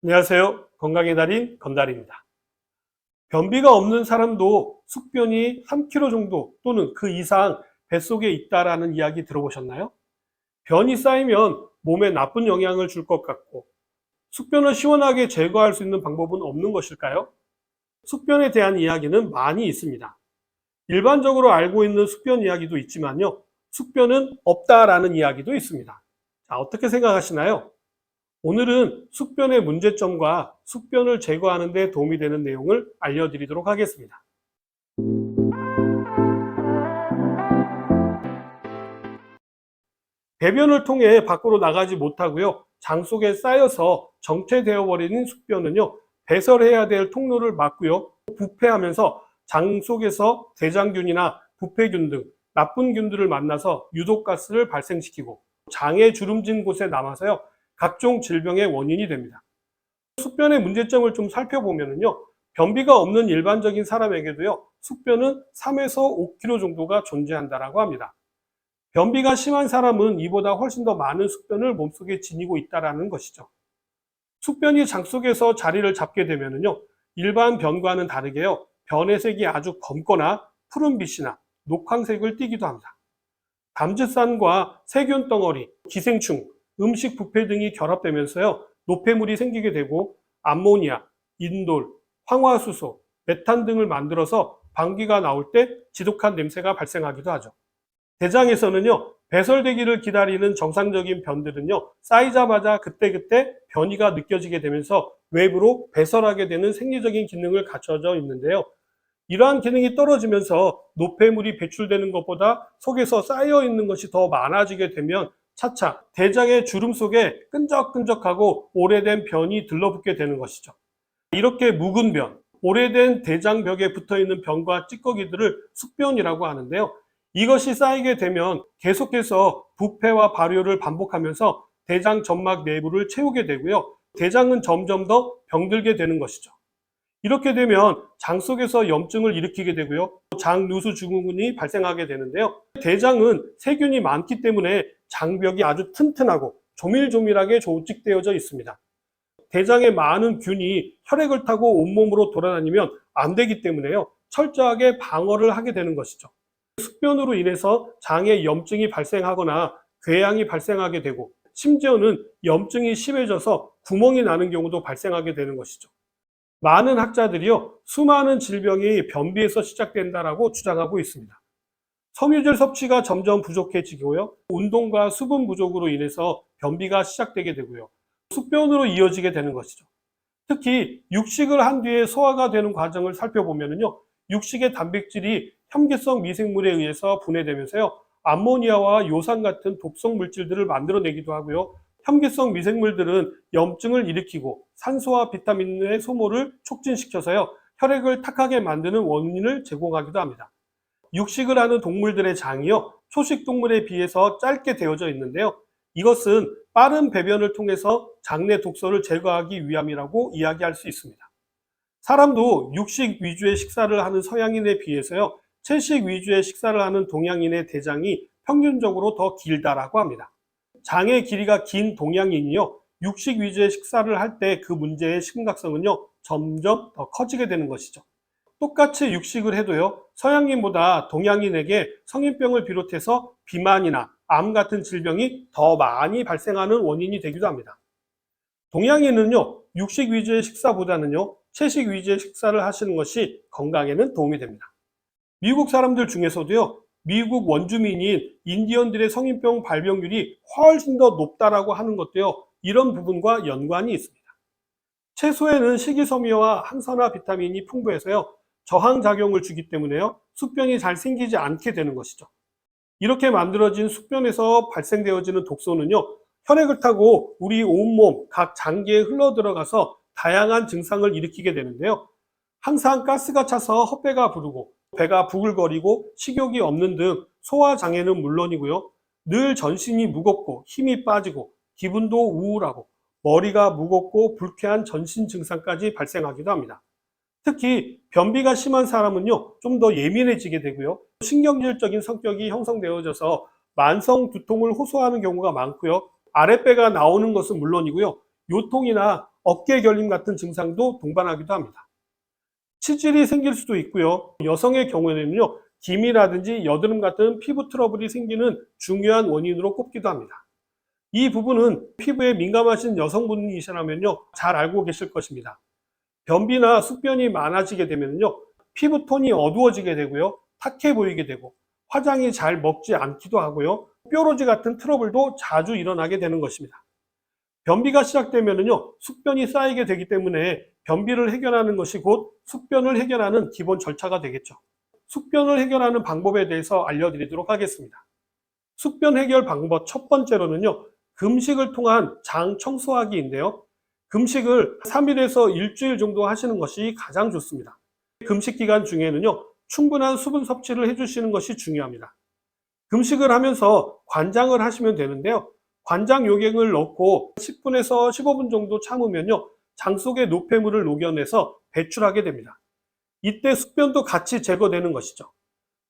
안녕하세요. 건강의 달인 건달입니다. 변비가 없는 사람도 숙변이 3kg 정도 또는 그 이상 뱃속에 있다라는 이야기 들어보셨나요? 변이 쌓이면 몸에 나쁜 영향을 줄 것 같고 숙변을 시원하게 제거할 수 있는 방법은 없는 것일까요? 숙변에 대한 이야기는 많이 있습니다. 일반적으로 알고 있는 숙변 이야기도 있지만요. 숙변은 없다라는 이야기도 있습니다. 자, 어떻게 생각하시나요? 오늘은 숙변의 문제점과 숙변을 제거하는 데 도움이 되는 내용을 알려드리도록 하겠습니다. 배변을 통해 밖으로 나가지 못하고요. 장 속에 쌓여서 정체되어 버리는 숙변은요. 배설해야 될 통로를 막고요. 부패하면서 장 속에서 대장균이나 부패균 등 나쁜 균들을 만나서 유독가스를 발생시키고 장에 주름진 곳에 남아서요. 각종 질병의 원인이 됩니다. 숙변의 문제점을 좀 살펴보면요. 변비가 없는 일반적인 사람에게도요. 숙변은 3에서 5kg 정도가 존재한다라고 합니다. 변비가 심한 사람은 이보다 훨씬 더 많은 숙변을 몸속에 지니고 있다라는 것이죠. 숙변이 장 속에서 자리를 잡게 되면요. 일반 변과는 다르게요. 변의 색이 아주 검거나 푸른빛이나 녹황색을 띠기도 합니다. 담즙산과 세균 덩어리, 기생충, 음식 부패 등이 결합되면서요. 노폐물이 생기게 되고 암모니아, 인돌, 황화수소, 메탄 등을 만들어서 방귀가 나올 때 지독한 냄새가 발생하기도 하죠. 대장에서는요. 배설되기를 기다리는 정상적인 변들은요. 쌓이자마자 그때그때 변이가 느껴지게 되면서 외부로 배설하게 되는 생리적인 기능을 갖춰져 있는데요. 이러한 기능이 떨어지면서 노폐물이 배출되는 것보다 속에서 쌓여 있는 것이 더 많아지게 되면 차차 대장의 주름 속에 끈적끈적하고 오래된 변이 들러붙게 되는 것이죠. 이렇게 묵은 변, 오래된 대장벽에 붙어있는 변과 찌꺼기들을 숙변이라고 하는데요. 이것이 쌓이게 되면 계속해서 부패와 발효를 반복하면서 대장 점막 내부를 채우게 되고요. 대장은 점점 더 병들게 되는 것이죠. 이렇게 되면 장 속에서 염증을 일으키게 되고요. 장누수 증후군이 발생하게 되는데요. 대장은 세균이 많기 때문에 장벽이 아주 튼튼하고 조밀조밀하게 조직되어져 있습니다. 대장에 많은 균이 혈액을 타고 온몸으로 돌아다니면 안 되기 때문에요. 철저하게 방어를 하게 되는 것이죠. 숙변으로 인해서 장에 염증이 발생하거나 궤양이 발생하게 되고 심지어는 염증이 심해져서 구멍이 나는 경우도 발생하게 되는 것이죠. 많은 학자들이요, 수많은 질병이 변비에서 시작된다라고 주장하고 있습니다. 섬유질 섭취가 점점 부족해지고요, 운동과 수분 부족으로 인해서 변비가 시작되게 되고요, 숙변으로 이어지게 되는 것이죠. 특히 육식을 한 뒤에 소화가 되는 과정을 살펴보면요, 육식의 단백질이 혐기성 미생물에 의해서 분해되면서요, 암모니아와 요산 같은 독성 물질들을 만들어내기도 하고요. 혐기성 미생물들은 염증을 일으키고 산소와 비타민의 소모를 촉진시켜서요, 혈액을 탁하게 만드는 원인을 제공하기도 합니다. 육식을 하는 동물들의 장이요, 초식 동물에 비해서 짧게 되어져 있는데요. 이것은 빠른 배변을 통해서 장내 독소를 제거하기 위함이라고 이야기할 수 있습니다. 사람도 육식 위주의 식사를 하는 서양인에 비해서요, 채식 위주의 식사를 하는 동양인의 대장이 평균적으로 더 길다라고 합니다. 장의 길이가 긴 동양인이요, 육식 위주의 식사를 할 때 그 문제의 심각성은요, 점점 더 커지게 되는 것이죠. 똑같이 육식을 해도요, 서양인보다 동양인에게 성인병을 비롯해서 비만이나 암 같은 질병이 더 많이 발생하는 원인이 되기도 합니다. 동양인은요, 육식 위주의 식사보다는요, 채식 위주의 식사를 하시는 것이 건강에는 도움이 됩니다. 미국 사람들 중에서도요, 미국 원주민인 인디언들의 성인병 발병률이 훨씬 더 높다라고 하는 것도요, 이런 부분과 연관이 있습니다. 채소에는 식이섬유와 항산화 비타민이 풍부해서요, 저항작용을 주기 때문에요, 숙변이 잘 생기지 않게 되는 것이죠. 이렇게 만들어진 숙변에서 발생되어지는 독소는요, 혈액을 타고 우리 온몸 각 장기에 흘러 들어가서 다양한 증상을 일으키게 되는데요. 항상 가스가 차서 헛배가 부르고 배가 부글거리고 식욕이 없는 등 소화 장애는 물론이고요. 늘 전신이 무겁고 힘이 빠지고 기분도 우울하고 머리가 무겁고 불쾌한 전신 증상까지 발생하기도 합니다. 특히 변비가 심한 사람은요, 좀 더 예민해지게 되고요. 신경질적인 성격이 형성되어져서 만성 두통을 호소하는 경우가 많고요. 아랫배가 나오는 것은 물론이고요. 요통이나 어깨 결림 같은 증상도 동반하기도 합니다. 치질이 생길 수도 있고요. 여성의 경우에는요, 기미라든지 여드름 같은 피부 트러블이 생기는 중요한 원인으로 꼽기도 합니다. 이 부분은 피부에 민감하신 여성분이시라면요, 잘 알고 계실 것입니다. 변비나 숙변이 많아지게 되면요, 피부톤이 어두워지게 되고요, 탁해 보이게 되고, 화장이 잘 먹지 않기도 하고요, 뾰루지 같은 트러블도 자주 일어나게 되는 것입니다. 변비가 시작되면요, 숙변이 쌓이게 되기 때문에 변비를 해결하는 것이 곧 숙변을 해결하는 기본 절차가 되겠죠. 숙변을 해결하는 방법에 대해서 알려드리도록 하겠습니다. 숙변 해결 방법 첫 번째로는요, 금식을 통한 장 청소하기인데요. 금식을 3일에서 일주일 정도 하시는 것이 가장 좋습니다. 금식 기간 중에는요, 충분한 수분 섭취를 해주시는 것이 중요합니다. 금식을 하면서 관장을 하시면 되는데요. 관장 요갱을 넣고 10분에서 15분 정도 참으면요, 장 속의 노폐물을 녹여내서 배출하게 됩니다. 이때 숙변도 같이 제거되는 것이죠.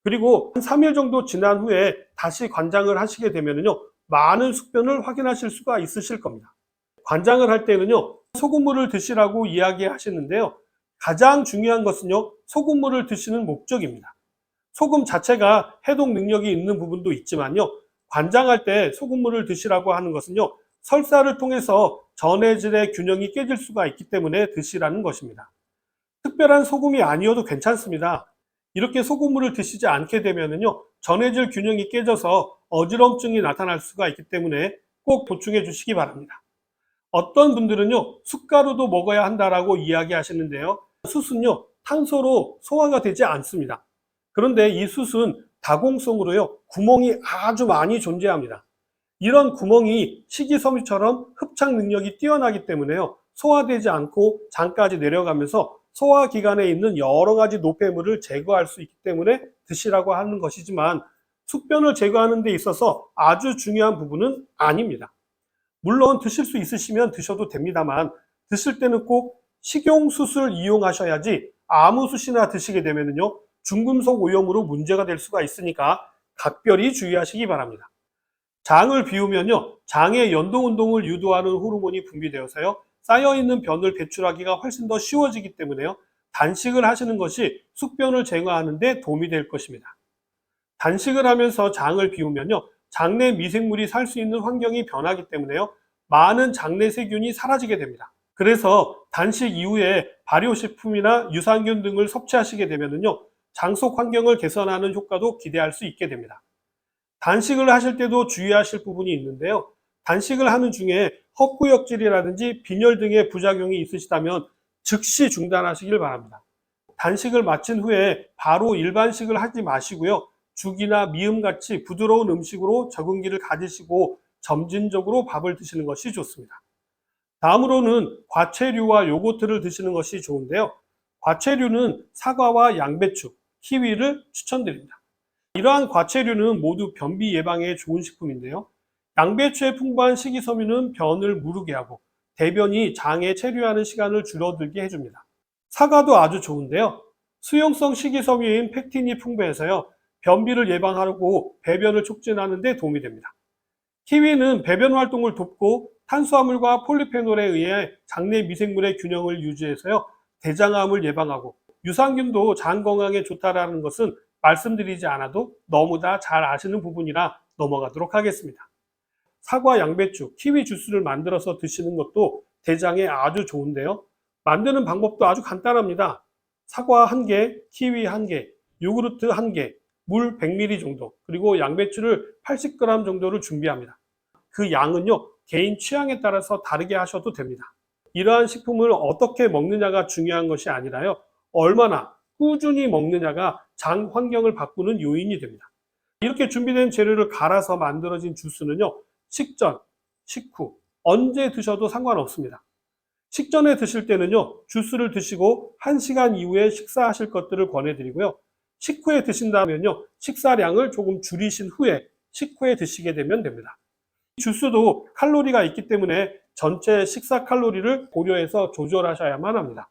그리고 한 3일 정도 지난 후에 다시 관장을 하시게 되면요, 많은 숙변을 확인하실 수가 있으실 겁니다. 관장을 할 때는요, 소금물을 드시라고 이야기하시는데요. 가장 중요한 것은요, 소금물을 드시는 목적입니다. 소금 자체가 해독 능력이 있는 부분도 있지만요, 관장할 때 소금물을 드시라고 하는 것은요, 설사를 통해서 전해질의 균형이 깨질 수가 있기 때문에 드시라는 것입니다. 특별한 소금이 아니어도 괜찮습니다. 이렇게 소금물을 드시지 않게 되면요, 전해질 균형이 깨져서 어지럼증이 나타날 수가 있기 때문에 꼭 보충해 주시기 바랍니다. 어떤 분들은요, 숯가루도 먹어야 한다라고 이야기하시는데요. 숯은요, 탄소로 소화가 되지 않습니다. 그런데 이 숯은 다공성으로요, 구멍이 아주 많이 존재합니다. 이런 구멍이 식이섬유처럼 흡착 능력이 뛰어나기 때문에요, 소화되지 않고 장까지 내려가면서 소화기관에 있는 여러 가지 노폐물을 제거할 수 있기 때문에 드시라고 하는 것이지만, 숙변을 제거하는 데 있어서 아주 중요한 부분은 아닙니다. 물론 드실 수 있으시면 드셔도 됩니다만, 드실 때는 꼭 식용숯을 이용하셔야지 아무 숯이나 드시게 되면요, 중금속 오염으로 문제가 될 수가 있으니까 각별히 주의하시기 바랍니다. 장을 비우면요, 장의 연동 운동을 유도하는 호르몬이 분비되어서요, 쌓여있는 변을 배출하기가 훨씬 더 쉬워지기 때문에요, 단식을 하시는 것이 숙변을 제거하는 데 도움이 될 것입니다. 단식을 하면서 장을 비우면요, 장내 미생물이 살 수 있는 환경이 변하기 때문에요, 많은 장내 세균이 사라지게 됩니다. 그래서 단식 이후에 발효식품이나 유산균 등을 섭취하시게 되면요, 장 속 환경을 개선하는 효과도 기대할 수 있게 됩니다. 단식을 하실 때도 주의하실 부분이 있는데요. 단식을 하는 중에 헛구역질이라든지 빈혈 등의 부작용이 있으시다면 즉시 중단하시길 바랍니다. 단식을 마친 후에 바로 일반식을 하지 마시고요, 죽이나 미음같이 부드러운 음식으로 적응기를 가지시고 점진적으로 밥을 드시는 것이 좋습니다. 다음으로는 과채류와 요거트를 드시는 것이 좋은데요. 과채류는 사과와 양배추, 키위를 추천드립니다. 이러한 과채류는 모두 변비 예방에 좋은 식품인데요. 양배추의 풍부한 식이섬유는 변을 무르게 하고 대변이 장에 체류하는 시간을 줄어들게 해줍니다. 사과도 아주 좋은데요. 수용성 식이섬유인 팩틴이 풍부해서요, 변비를 예방하고 배변을 촉진하는 데 도움이 됩니다. 키위는 배변 활동을 돕고 탄수화물과 폴리페놀에 의해 장내 미생물의 균형을 유지해서요, 대장암을 예방하고 유산균도 장 건강에 좋다라는 것은 말씀드리지 않아도 너무 다 잘 아시는 부분이라 넘어가도록 하겠습니다. 사과, 양배추, 키위 주스를 만들어서 드시는 것도 대장에 아주 좋은데요. 만드는 방법도 아주 간단합니다. 사과 1개, 키위 1개, 요구르트 1개, 물 100ml 정도, 그리고 양배추를 80g 정도를 준비합니다. 그 양은요, 개인 취향에 따라서 다르게 하셔도 됩니다. 이러한 식품을 어떻게 먹느냐가 중요한 것이 아니라요, 얼마나 꾸준히 먹느냐가 장 환경을 바꾸는 요인이 됩니다. 이렇게 준비된 재료를 갈아서 만들어진 주스는요, 식전, 식후, 언제 드셔도 상관없습니다. 식전에 드실 때는요, 주스를 드시고 1시간 이후에 식사하실 것들을 권해드리고요. 식후에 드신다면요, 식사량을 조금 줄이신 후에 식후에 드시게 되면 됩니다. 주스도 칼로리가 있기 때문에 전체 식사 칼로리를 고려해서 조절하셔야만 합니다.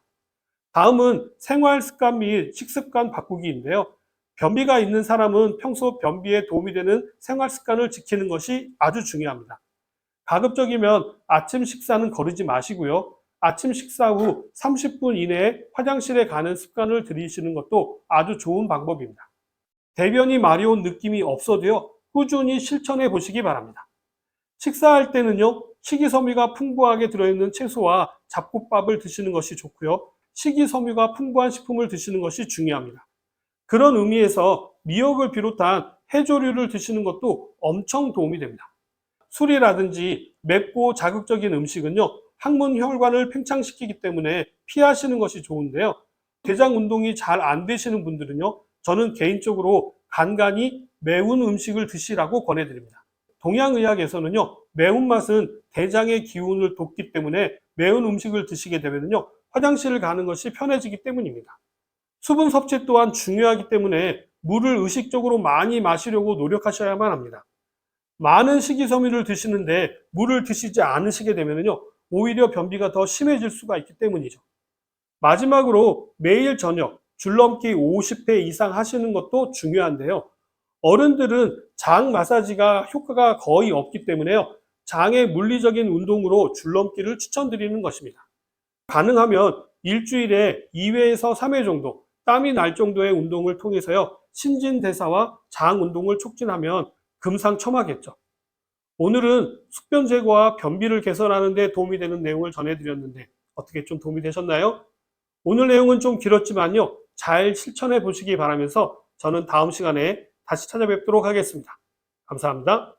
다음은 생활 습관 및 식습관 바꾸기인데요. 변비가 있는 사람은 평소 변비에 도움이 되는 생활 습관을 지키는 것이 아주 중요합니다. 가급적이면 아침 식사는 거르지 마시고요, 아침 식사 후 30분 이내에 화장실에 가는 습관을 들이시는 것도 아주 좋은 방법입니다. 대변이 마려운 느낌이 없어도요, 꾸준히 실천해 보시기 바랍니다. 식사할 때는요, 식이섬유가 풍부하게 들어있는 채소와 잡곡밥을 드시는 것이 좋고요, 식이섬유가 풍부한 식품을 드시는 것이 중요합니다. 그런 의미에서 미역을 비롯한 해조류를 드시는 것도 엄청 도움이 됩니다. 술이라든지 맵고 자극적인 음식은요, 항문 혈관을 팽창시키기 때문에 피하시는 것이 좋은데요. 대장 운동이 잘 안 되시는 분들은요, 저는 개인적으로 간간히 매운 음식을 드시라고 권해드립니다. 동양의학에서는요, 매운맛은 대장의 기운을 돕기 때문에 매운 음식을 드시게 되면요, 화장실을 가는 것이 편해지기 때문입니다. 수분 섭취 또한 중요하기 때문에 물을 의식적으로 많이 마시려고 노력하셔야만 합니다. 많은 식이섬유를 드시는데 물을 드시지 않으시게 되면요, 오히려 변비가 더 심해질 수가 있기 때문이죠. 마지막으로 매일 저녁 줄넘기 50회 이상 하시는 것도 중요한데요. 어른들은 장 마사지가 효과가 거의 없기 때문에요, 장의 물리적인 운동으로 줄넘기를 추천드리는 것입니다. 가능하면 일주일에 2회에서 3회 정도 땀이 날 정도의 운동을 통해서요, 신진대사와 장 운동을 촉진하면 금상첨화겠죠. 오늘은 숙변 제거와 변비를 개선하는 데 도움이 되는 내용을 전해드렸는데 어떻게 좀 도움이 되셨나요? 오늘 내용은 좀 길었지만요, 잘 실천해 보시기 바라면서 저는 다음 시간에 다시 찾아뵙도록 하겠습니다. 감사합니다.